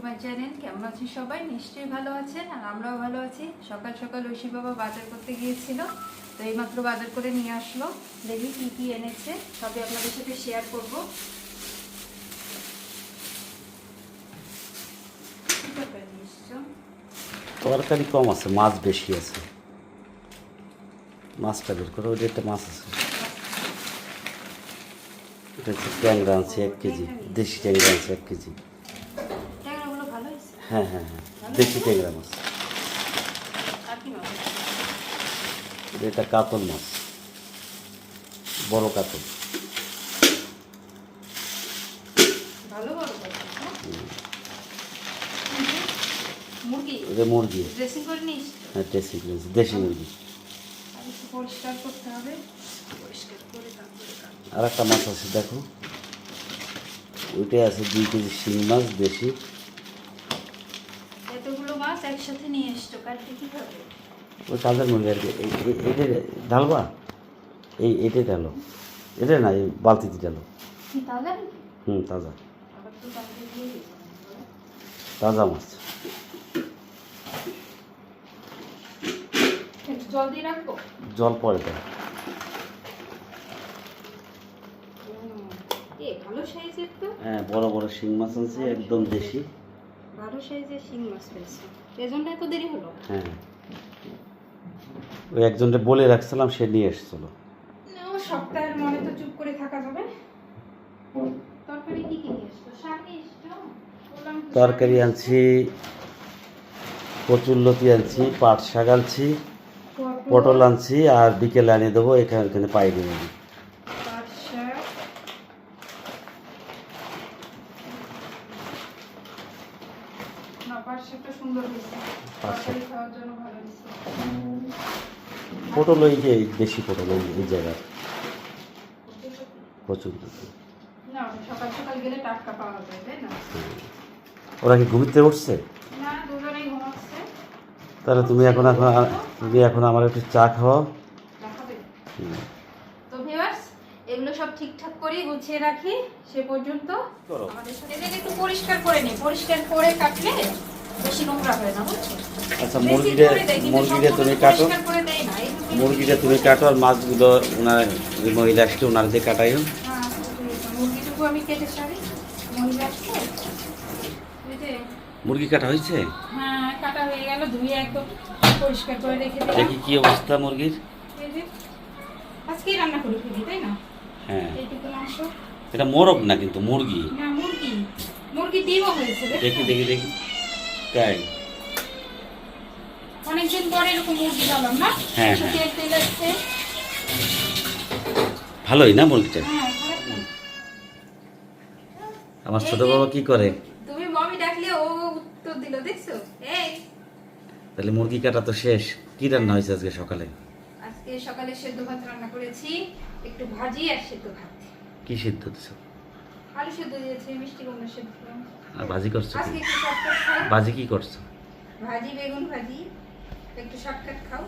My channel. কেমন আছেন সবাই? নিশ্চয়ই ভালো আছেন, আর আমরাও ভালো আছি। সকাল সকাল ঐশী বাবা বাজার করতে গিয়েছিল, তো এইমাত্র বাজার করে নিয়ে আসলো। দেখি কি কি এনেছে, সবই আপনাদের সাথে শেয়ার করব। তরকারি কম আছে, মাছ বেশি আছে। মাছটা বের করো, ওইটা একটা মাছ আছে। এটা হচ্ছে ট্যাংরা আনছি 1 কেজি, দেশি ট্যাংরা আনছি 1 কেজি। ট্যাংরাগুলো ভালো হয়েছে। হ্যাঁ হ্যাঁ হ্যাঁ, দেশি ট্যাংরা মাছ। আর কি মাছ? এটা কাতল মাছ, বড় কাতল। ভালো বড় বড়, মুরগি। এটা মুরগি। ড্রেসিং করে নিস। হ্যাঁ, দেশি দেশি মুরগি। আর একটু পরিষ্কার করতে হবে, পরিষ্কার করে তারপরে আর একটা মাছ আছে দেখো, ওইটাই আছে 2 কেজি শিং মাছ দেশি। এতগুলো মাছ একসাথে নিয়ে এসছো, কালকে কি হবে? ওই তাজার মুরগি আর কি। এটা ঢালবা, এটাই ঢালো। এটা না, এই বালতিতে ঢালো। কি তাজা নাকি? তাজা আবার তো কালকে দিয়ে দিয়েছে। তাজা মাছ। একটু জল দিয়ে রাখবো। জল পরে দেয়। ভালো সাইজের তো। হ্যাঁ, বড় বড় শিং মাছ আছে, একদম দেশি। ভালো সাইজের শিং মাছ পেয়েছে, এজন্য এত দেরি হলো। হ্যাঁ, ওই একজনকে বলে রাখছিলাম, সে নিয়ে এসেছিল। না, সপ্তাহের মনে তো চুপ করে থাকা যাবে। তরকারি কি কি নিয়ে এসছো? শাক নিয়ে এসছো? বললাম তো তরকারি আনছি, কচুরলতি আনছি, পাট শাক আনছি, পটল আনছি, আর বিকেলে আনিয়ে দেবো। এখানে পাইনি আমি। পাট শাক, না পাট শাকটা সুন্দর হয়েছে, পাট শাক। তরকারি খাওয়ার জন্য ভালো হয়েছে। পটল ওই যে দেশি পটল, এই জায়গার কচুরলতি। না, সকাল সকাল গেলে টাটকা পাওয়া যায়, তাই না? ওরা কি ঘুমিতে উঠছে? না, দুজনেই ঘুমাচ্ছে। তাহলে তুমি এখন আমার একটু চা খাওয়াও। দেখাবে। তো ভিউয়ার্স, এগুলো সব ঠিকঠাক করে গুছিয়ে রাখি সে পর্যন্ত। করো। আমাদের সাথে এটাকে একটু পরিষ্কার করে নিই, পরিষ্কার করে কাটলে বেশি নোংরা হয় না, বুঝছো? আচ্ছা, বেশি মুরগিটা করে দেয়, কিন্তু মুরগিটা সম্পূর্ণ তুমি কাটো। পরিষ্কার করে দেয় না। এইটুকু মুরগিটা তুমি কাটো, আর মাছগুলো ওনার ওই মহিলা আসলে ওনার দিয়ে কাটাইও। হ্যাঁ, মুরগিটুকু আমি কেটে সারি। মহিলা আসছে, এই যে, মুরগি কাটা হয়েছে? হ্যাঁ কাটা হয়ে গেল, ধুয়ে একদম পরিষ্কার করে রেখে দিলাম। দেখি কি অবস্থা মুরগির। এই যে, আজকেই রান্না করে ফেলি, তাই না? হ্যাঁ, এইটুকু মাংস। এটা মোরগ না কিন্তু মুরগি। না, মুরগি। মুরগি ডিমও হয়েছে, দেখি দেখি দেখি, তাই? অনেকদিন পরে এরকম মুরগি পেলাম না। হ্যাঁ, একটু হ্যাঁ। তেল তেল আছে। ভালোই না মুরগিটা? হ্যাঁ, খারাপ না। আমার ছোট এই যে, বাবা কি করে? তুমি মমি ডাকলে ও উত্তর দিল, দেখছো? এই, তাহলে মুরগি কাটা তো শেষ। কি রান্না হয়েছে আজকে সকালে? আজকে সকালে সেদ্ধ ভাত রান্না করেছি, একটু ভাজি আর সেদ্ধ ভাত। কি সিদ্ধ দিছো? আলু সেদ্ধ দিয়েছি, মিষ্টি কুমড়া সেদ্ধ। আর ভাজি করছো আজকে কি? একটু শর্টকাট খাও। ভাজি কি করছো? ভাজি, বেগুন ভাজি, একটু শর্টকাট খাও।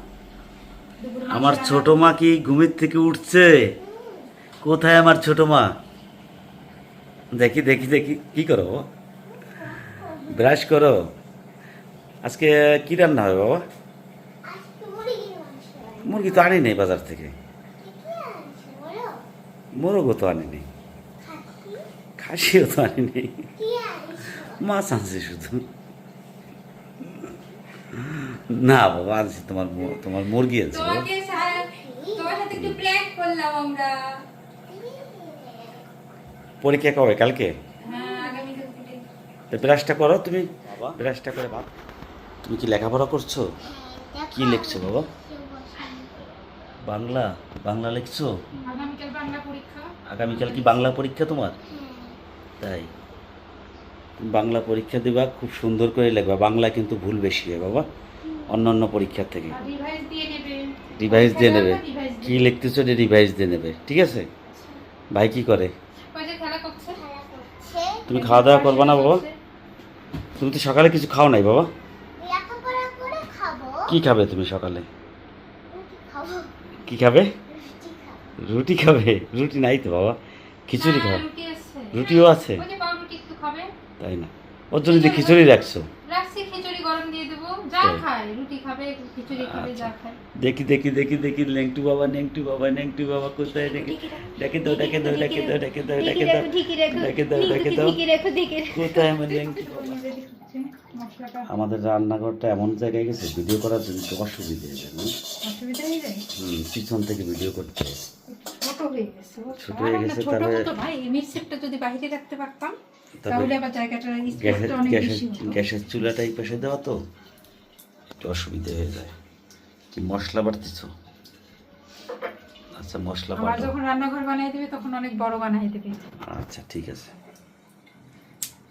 দুপুরে মাংস আমার রান্না ছোট মা কি ঘুমের থেকে উঠছে? কোথায় আমার ছোট মা? দেখি দেখি দেখি, কি করো? ব্রাশ করো। আজকে কি রান্না হবে বাবা? মুরগি তো আনি নেই বাজার থেকে। মোরগও তো আনি নেই, খাসিও তো আনি নেই, মাছ আনছি শুধু। না বাবা, আনছি তোমার মুরগি আছে বাবা। তোমার সাথে একটু প্ল্যান করলাম আমরা। পরীক্ষা কবে? কালকে? হ্যাঁ, আগামীকাল থেকে। তো ব্রাশটা করো তুমি বাবা, ব্রাশটা করে ভাত। তুমি কি লেখাপড়া করছো? কি লিখছো বাবা? বাংলা? বাংলা লিখছো? আগামীকাল বাংলা পরীক্ষা। আগামীকাল কি বাংলা পরীক্ষা তোমার? তাই? তুমি বাংলা পরীক্ষা দিবা, খুব সুন্দর করে লিখবা। বাংলা কিন্তু ভুল বেশি হয় বাবা অন্য পরীক্ষার থেকে। আর রিভাইজ দিয়ে নেবে। রিভাইজ দিয়ে নেবে। রিভাইজ কি লিখতেছো যে রিভাইজ দিয়ে নেবে, ঠিক আছে? ভাই কি করে? ওই যে খেলা করছে। তুমি খাওয়া দাওয়া করবা না বাবা? তুমি তো সকালে কিছু খাও নাই বাবা। কি খাবে তুমি সকালে? কি খাবে? রুটি খাবে? রুটি নাই তো বাবা, খিচুড়ি খাবে। রুটি আছে। রুটিও আছে? ওই যে পাউরুটি একটু খাবে। তাই না? ওর জন্য যে খিচুড়ি রাখছো। রাখছি খিচুড়ি গরম দিয়ে দেবো, যা তাই? খায় রুটি খাবে খিচুড়ি খাবে যা খায়। দেখি দেখি দেখি দেখি লেংটু বাবা নেংটু বাবা নেংটু বাবা কোথায় দেখি, দেখে দাও দেখে দাও দেখে দাও দেখে দাও দেখে দাও দেখে দাও দেখে দাও কোথায় আমার লেংটু বাবা। মশলাটা আমাদের রান্নাঘরটা এমন জায়গায় গেছে ভিডিও করার জন্য একটু অসুবিধা হয়ে যায় না? অসুবিধা হয়ে যায়, পিছন থেকে ভিডিও করতে হয়। ছোট হয়ে গেছে। ছোট হয়ে গেছে, ছোট তবে হতো ভাই, এই মিক্সিটা যদি বাইরে রাখতে পারতাম তবে তাহলে আবার জায়গাটা গ্যাসের অনেক গ্যাসের বেশি হতো। গ্যাসের চুলাটা এই পাশে দেওয়া তো একটু অসুবিধা হয়ে যায়। কি মশলা বাড়তেছ? আচ্ছা মশলা আবার বাটো। যখন রান্নাঘর বানাই দিবে তখন অনেক বড় বানাই দিবে, আচ্ছা ঠিক আছে।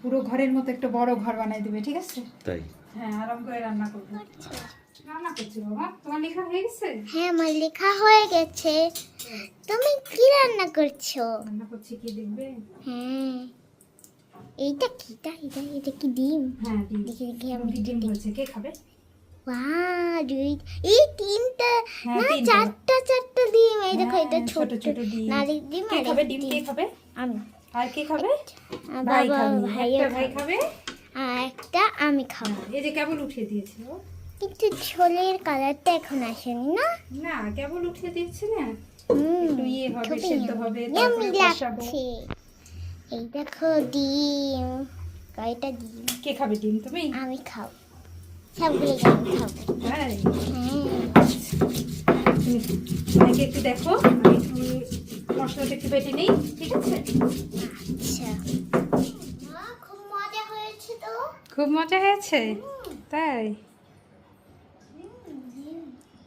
পুরো ঘরের মতো একটা বড় ঘর বানাই দিবে, ঠিক আছে? তাই? হ্যাঁ, আরাম করে রান্না করবো। রান্না করছি বাবা, তোমার লেখা হয়ে গেছে? হ্যাঁ, আমার লেখা হয়ে গেছে। তুমি কি রান্না করছো? রান্না করছি, কি দেখবে? হ্যাঁ, এইটা কিটা এটা এটা কি ডিম? হ্যাঁ, ডিম। দেখি দেখি আমি রুটি ডিম হয়েছে, কে খাবে? বাহ, এই তিনটা হ্যাঁ, না তিনটা। চারটা ডিম। এই দেখো, এটা হ্যাঁ, ছোট ছোট ডিম। নারী ডিম। কে আর খাবে একটা ডিম? কে খাবে? আমি। আর কে খাবে? আর ভাই বাবা খাবে, ভাইয়া একটা ভাই খাবে। আর একটা আমি খাবো। এই যে কেবল উঠিয়ে দিয়েছে ও। কিন্তু ঝোলের কালারটা এখন আসেনি না। না, কেবল উঠিয়ে দিয়েছে না, হুম, একটু ইয়ে হবে, খুবই সেদ্ধ হবে, yummy তারপরে বসাবো। লাগছে। এই দেখো ডিম, কয়টা ডিম। কে খাবে ডিম? তুমি? আমি খাবো, সবগুলো আমি খাবো। হ্যাঁ, হ্যাঁ, তুমি আমাকে একটু দেখো, আমি একটু মশলাটা একটু বেটে নিই, ঠিক আছে? আচ্ছা। মা, খুব মজা হয়েছে তো। খুব মজা হয়েছে, তাই?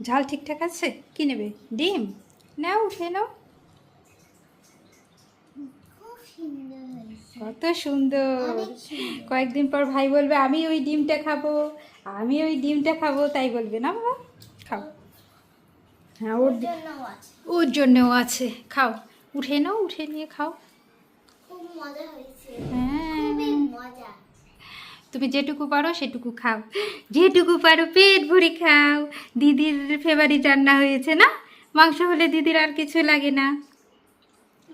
ঝাল ঠিকঠাক আছে? কি নেবে? ডিম নাও, উঠে নাও। খুব সুন্দর হয়েছে। কত সুন্দর। অনেক সুন্দর। কয়েকদিন পর ভাই বলবে আমি ওই ডিমটা খাবো, আমি ওই ডিমটা খাবো, তাই বলবে না বাবা? খাও। হ্যাঁ, ওর জন্যও আছে। ওর জন্যও আছে, খাও। উঠে নাও, উঠে নিয়ে খাও। খুব মজা হয়েছে। হ্যাঁ, খুবই মজা। তুমি যেটুকু পারো সেটুকু খাও, যেটুকু পারো পেট ভরে খাও। দিদির ফেভারিট রান্না হয়েছে না? মাংস হলে দিদির আর কিছু লাগে না।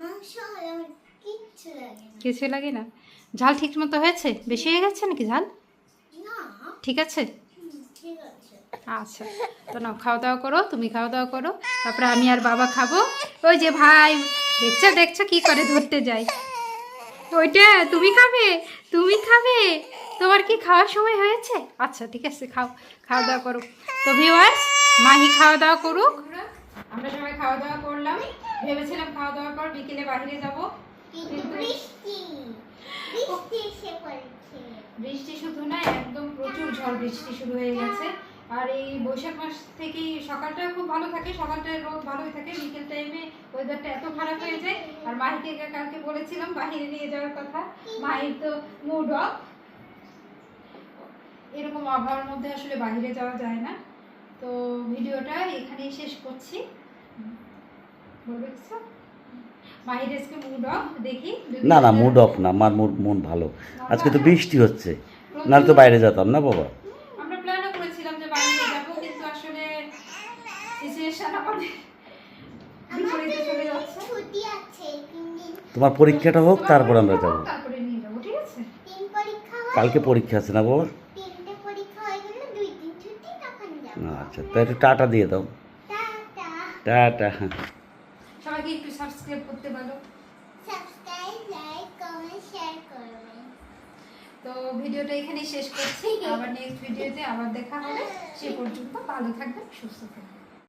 মাংস হলে আমার কিচ্ছু লাগে না। কিছু লাগে না। ঝাল ঠিক মতো হয়েছে? বেশি হয়ে গেছে নাকি ঝাল? না, ঠিক আছে, ঠিক আছে। আচ্ছা। তো নাও, খাওয়া দাওয়া করো, তুমি খাওয়া দাওয়া করো, তারপরে আমি আর বাবা খাবো। ওই যে ভাই, দেখছো দেখছো কি করে ধরতে যায়। ওইটা তুমি খাবে, তুমি খাবে। তোমার কি খাওয়ার সময় হয়েছে? আচ্ছা ঠিক আছে, খাও, খাওয়া দাওয়া করো। তো ভিউয়ার্স, মাহি খাওয়া দাওয়া করুক, আমরা সবাই খাওয়া দাওয়া করলাম। ভেবেছিলাম খাওয়া দাওয়ার পর বিকেলে বাইরে যাব, কিন্তু বৃষ্টি এসে পড়েছে। বৃষ্টি শুধু না, একদম প্রচুর ঝড় বৃষ্টি শুরু হয়ে গেছে। আর এই বৈশাখ মাস থেকেই সকালটা খুব ভালো থাকে, সকালটা রোদ ভালোই থাকে, বিকেল টাইমে ওয়েদারটা এত খারাপ হয়ে যায়। আর মাহিকে কালকে বলেছিলাম বাইরে নিয়ে যাওয়ার কথা, মাহির তো মুড অফ। এরকম আবহাওয়ার মধ্যে আসলে বাইরে যাওয়া যায় না। তো ভিডিওটা এখানেই শেষ করছি। বলবে কিছু? মাহির আজকে মুড অফ, দেখি যদি না না, মুড অফ না, আমার মন ভালো। আজকে তো বৃষ্টি হচ্ছে, নাহলে তো বাইরে যেতাম না বাবা। আমরা প্ল্যানও করেছিলাম যে বাইরে যাব, কিন্তু আসলে সিচুয়েশন আমাদের বিপরীতে চলে যাচ্ছে। ছুটি আছে 3 দিন। তোমার পরীক্ষাটা হোক, তারপর আমরা যাবো। তারপরে নিয়ে যাবো, ঠিক আছে? 3 পরীক্ষা হয়। কালকে পরীক্ষা আছে না বাবা? 3টে পরীক্ষা হয়ে গেলে 2 দিন ছুটি, তখন যাব। আচ্ছা, তাই একটু টাটা দিয়ে দাও। টাটা। টাটা। সবাইকে একটু সাবস্ক্রাইব করতে বলো। সাবস্ক্রাইব, লাইক, কমেন্ট, শেয়ার করবেন। তো ভিডিওটা এখানেই শেষ করছি, আবার নেক্সট ভিডিওতে আবার দেখা হবে। সে পর্যন্ত ভালো থাকবেন, সুস্থ থাকবেন।